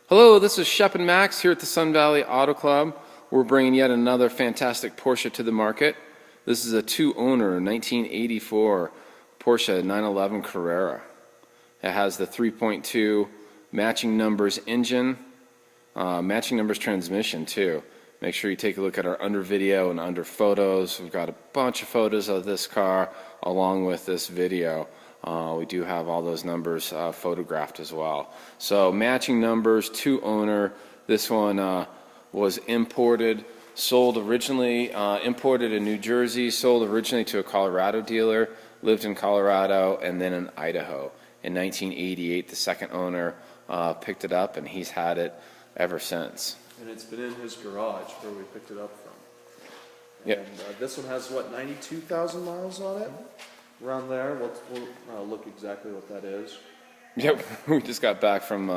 Hello, this is Shep and Max here at the Sun Valley Auto Club. We're bringing yet another fantastic Porsche to the market. This is a two-owner 1984 Porsche 911 Carrera. It has the 3.2 matching numbers engine, matching numbers transmission too. Make sure you take a look at our under video and under photos. We've got a bunch of photos of this car along with this video. We do have all those numbers photographed as well. So matching numbers, two owner. This one was imported, sold originally, imported in New Jersey, sold originally to a Colorado dealer, lived in Colorado and then in Idaho. In 1988, the second owner picked it up and he's had it ever since. And it's been in his garage where we picked it up from. Yep. And this one has, what, 92,000 miles on it? Around there. We'll look exactly what that is. Yep, we just got back from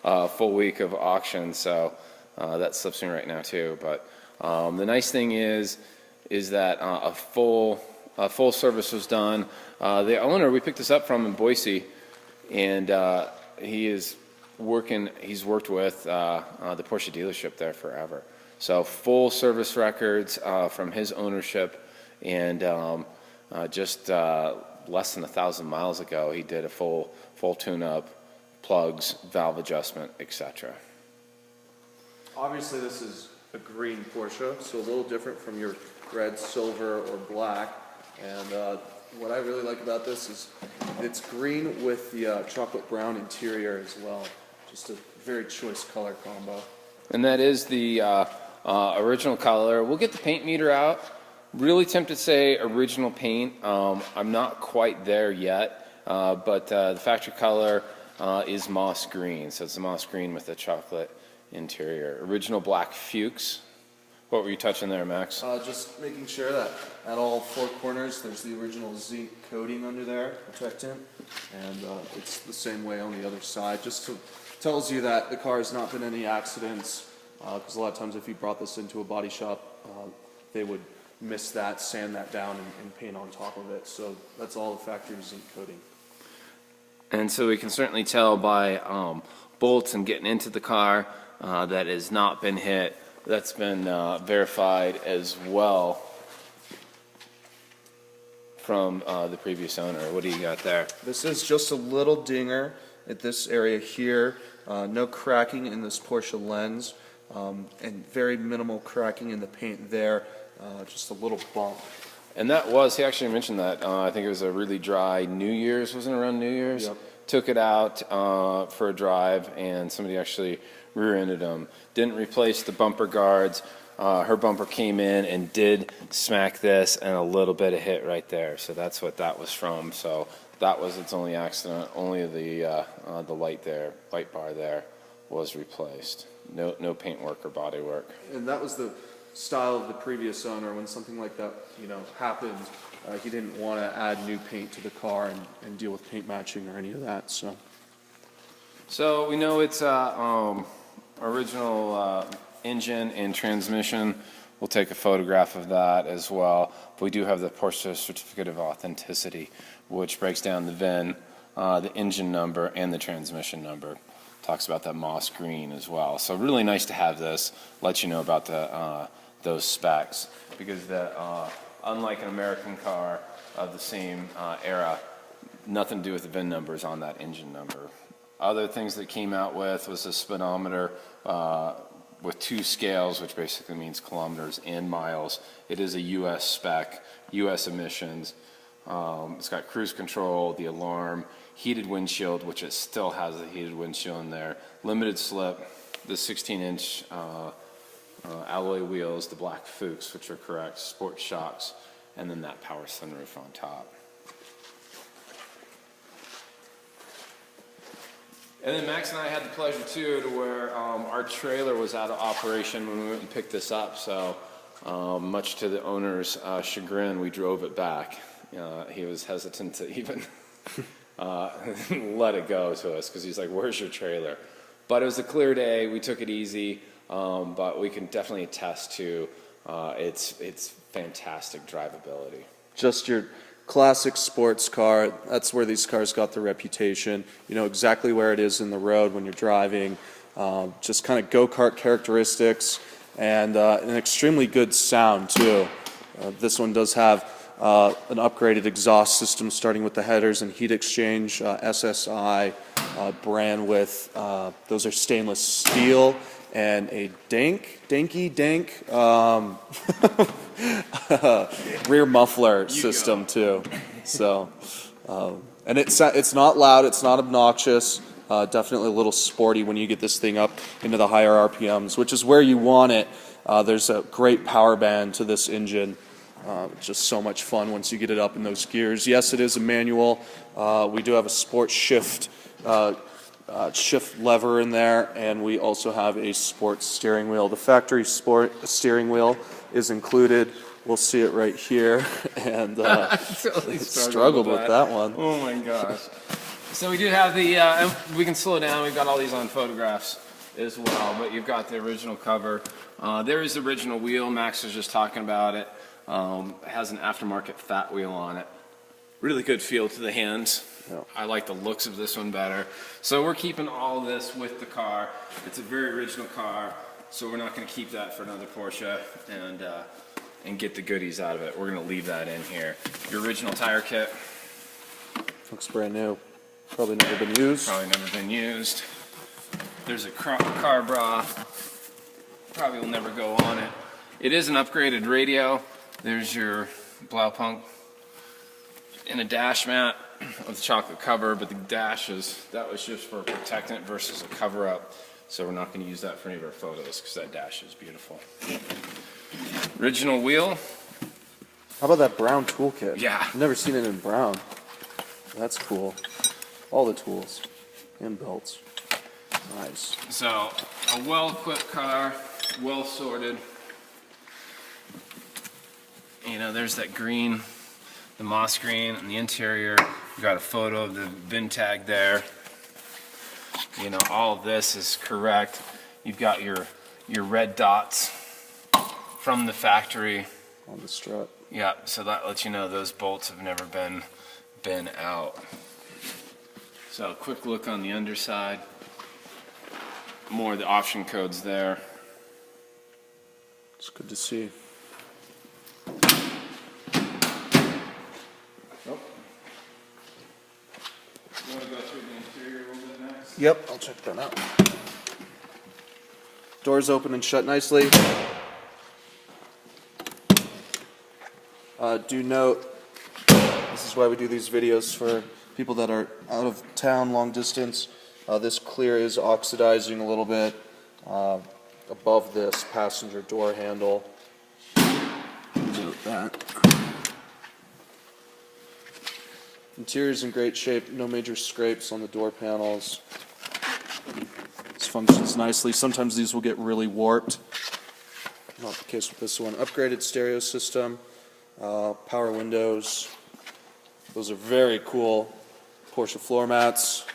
a full week of auction, so that slips me right now too. But the nice thing is that a full service was done. The owner, we picked this up from in Boise, and he's worked with the Porsche dealership there forever. So full service records from his ownership, and just less than 1,000 miles ago, he did a full tune-up, plugs, valve adjustment, etc. Obviously, this is a green Porsche, so a little different from your red, silver, or black. And what I really like about this is it's green with the chocolate brown interior as well. Just a very choice color combo. And that is the original color. We'll get the paint meter out. Really tempted to say original paint. I'm not quite there yet, but the factory color is moss green, so it's a moss green with a chocolate interior. Original black fuchs. What were you touching there, Max? Just making sure that at all four corners there's the original zinc coating under there, protectant, and it's the same way on the other side. Just tells you that the car has not been in any accidents, because a lot of times if you brought this into a body shop, they would miss that, sand that down, and paint on top of it. So that's all the factory zinc coating. And so we can certainly tell by bolts and getting into the car that has not been hit. That's been verified as well from the previous owner. What do you got there? This is just a little dinger at this area here. No cracking in this Porsche lens, and very minimal cracking in the paint there. Just a little bump. And that was, he actually mentioned that, I think it was a really dry New Year's, wasn't it around New Year's? Yep. Took it out for a drive, and somebody actually rear-ended him. Didn't replace the bumper guards. Her bumper came in and did smack this, and a little bit of hit right there. So that's what that was from. So that was its only accident. Only the light bar there was replaced. No paint work or body work. And that was the style of the previous owner. When something like that, happened, he didn't want to add new paint to the car and deal with paint matching or any of that. So we know it's original engine and transmission. We'll take a photograph of that as well. But we do have the Porsche Certificate of Authenticity, which breaks down the VIN, the engine number, and the transmission number. Talks about that moss green as well. So really nice to have this. Let you know about those specs, because unlike an American car of the same era, nothing to do with the VIN numbers on that engine number. Other things that came out with was a speedometer with two scales, which basically means kilometers and miles. It is a U.S. spec, U.S. emissions. It's got cruise control, the alarm, heated windshield, which it still has the heated windshield in there, limited slip, the 16-inch alloy wheels, the black fuchs, which are correct, sport shocks, and then that power sunroof on top. And then Max and I had the pleasure too to where our trailer was out of operation when we went and picked this up, so much to the owner's chagrin, we drove it back. He was hesitant to even let it go to us, because he's like, where's your trailer? But it was a clear day, we took it easy, but we can definitely attest to its fantastic drivability. just your classic sports car. That's where these cars got their reputation. You know exactly where it is in the road when you're driving. just kind of go-kart characteristics, and an extremely good sound too. This one does have an upgraded exhaust system starting with the headers and heat exchange, SSI brand width. Those are stainless steel, and a dank rear muffler system too. So, and it's not loud, it's not obnoxious. Definitely a little sporty when you get this thing up into the higher RPMs, which is where you want it. There's a great power band to this engine. Just so much fun once you get it up in those gears. Yes, it is a manual. We do have a sport shift lever in there, and we also have a sport steering wheel. The factory sport steering wheel is included. We'll see it right here, and I totally struggled with that one. Oh my gosh. So we do have the, we can slow down, we've got all these on photographs as well, but you've got the original cover. There is the original wheel, Max was just talking about it. It has an aftermarket fat wheel on it. Really good feel to the hands. Yeah. I like the looks of this one better. So we're keeping all of this with the car. It's a very original car, so we're not going to keep that for another Porsche and get the goodies out of it. We're going to leave that in here. Your original tire kit. Looks brand new. Probably never been used. Probably never been used. There's a car bra. Probably will never go on it. It is an upgraded radio. There's your Blaupunk in a dash mat with a chocolate cover, but the dash that was just for a protectant versus a cover up. So we're not going to use that for any of our photos because that dash is beautiful. Original wheel. How about that brown toolkit? Yeah. I've never seen it in brown. That's cool. All the tools and belts. Nice. So a well-equipped car, well sorted. You know, there's that green, the moss green on the interior. You got a photo of the VIN tag there. You know, all of this is correct. You've got your red dots from the factory on the strut. Yeah, so that lets you know those bolts have never been out. So a quick look on the underside. More of the option codes there. It's good to see. Oh. You want to go through the interior a little bit next? Yep, I'll check that out. Doors open and shut nicely. Do note, this is why we do these videos for people that are out of town, long distance. This clear is oxidizing a little bit above this passenger door handle. Note that. Interior's in great shape, no major scrapes on the door panels. This functions nicely. Sometimes these will get really warped. Not the case with this one. Upgraded stereo system, power windows. Those are very cool. Porsche floor mats.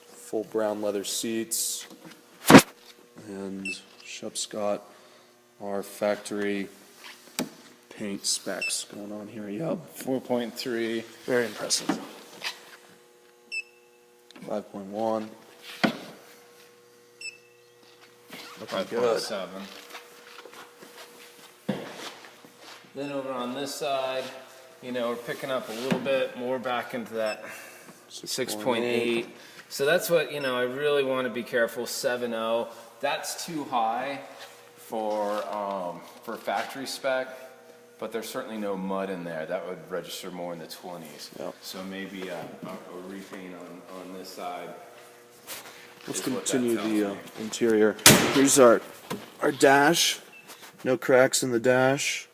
Full brown leather seats. And Shep's got our factory paint specs going on here. Yep. 4.3. Very impressive. 5.1. Looking good. 5.7. Then over on this side, you know, we're picking up a little bit more back into that 6.8. So that's what, you know, I really want to be careful. 7.0. That's too high for factory spec, but there's certainly no mud in there. That would register more in the 20s. Yep. So maybe a repaint on this side. Let's continue the interior. Here's our dash. No cracks in the dash.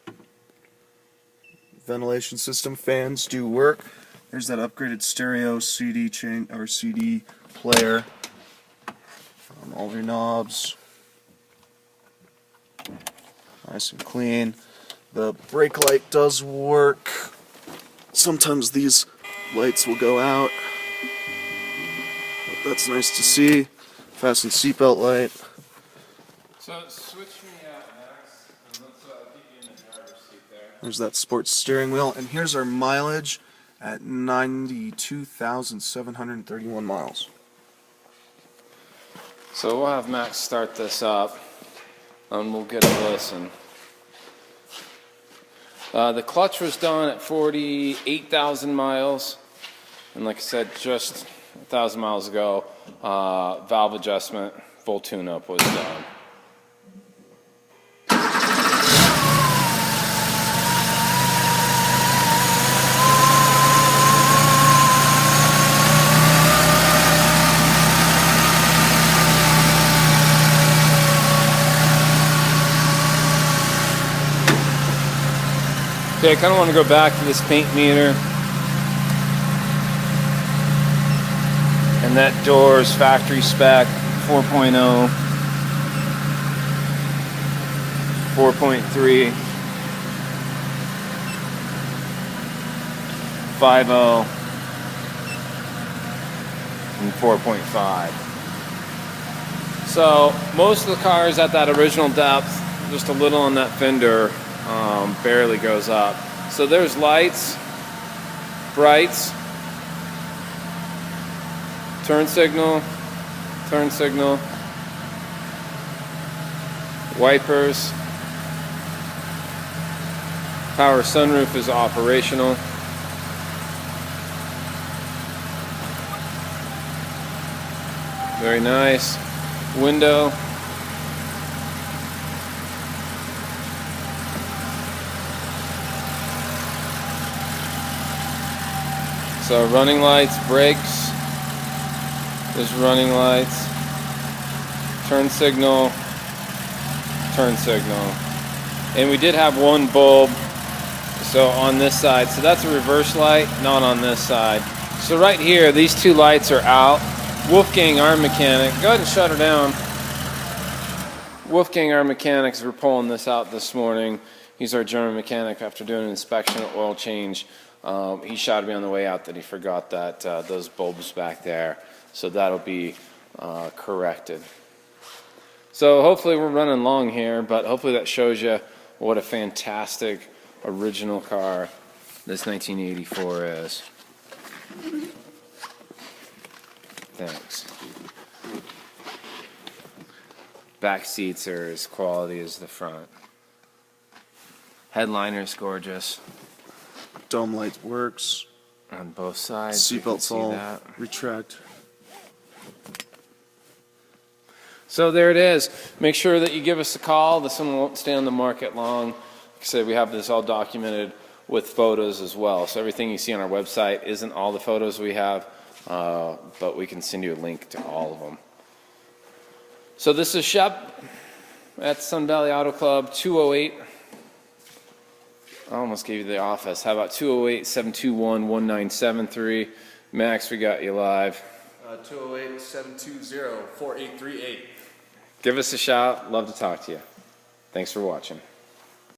Ventilation system, fans do work. There's that upgraded stereo CD chain or CD player. All your knobs. Nice and clean. The brake light does work. Sometimes these lights will go out. But that's nice to see. Fasten seatbelt light. So switch me out, Max, and let's keep you in the driver's seat there. There's that sports steering wheel. And here's our mileage at 92,731 miles. So we'll have Max start this up and we'll get a listen. The clutch was done at 48,000 miles, and like I said, just 1,000 miles ago, valve adjustment, full tune-up was done. Okay, I kind of want to go back to this paint meter. And that door's factory spec 4.0, 4.3, 5.0, and 4.5. So most of the cars at that original depth, just a little on that fender, barely goes up. So there's lights, brights, turn signal, wipers, power sunroof is operational. Very nice. Window. So running lights, brakes, there's running lights, turn signal, and we did have one bulb, so on this side, so that's a reverse light, not on this side. So right here, these two lights are out. Wolfgang, our mechanic, go ahead and shut her down. Wolfgang, our mechanics, were pulling this out this morning. He's our German mechanic. After doing an inspection, oil change, he shouted me on the way out that he forgot that those bulbs back there. So that'll be corrected. So hopefully we're running long here, but hopefully that shows you what a fantastic original car this 1984 is. Thanks. Back seats are as quality as the front. Headliner's gorgeous. Dome light works. On both sides. Seatbelts all retract. So there it is. Make sure that you give us a call. This one won't stay on the market long. Like I said, we have this all documented with photos as well. So everything you see on our website isn't all the photos we have, but we can send you a link to all of them. So this is Shep at Sun Valley Auto Club, 208. I almost gave you the office. How about 208-721-1973? Max, we got you live. 208-720-4838. Give us a shout. Love to talk to you. Thanks for watching.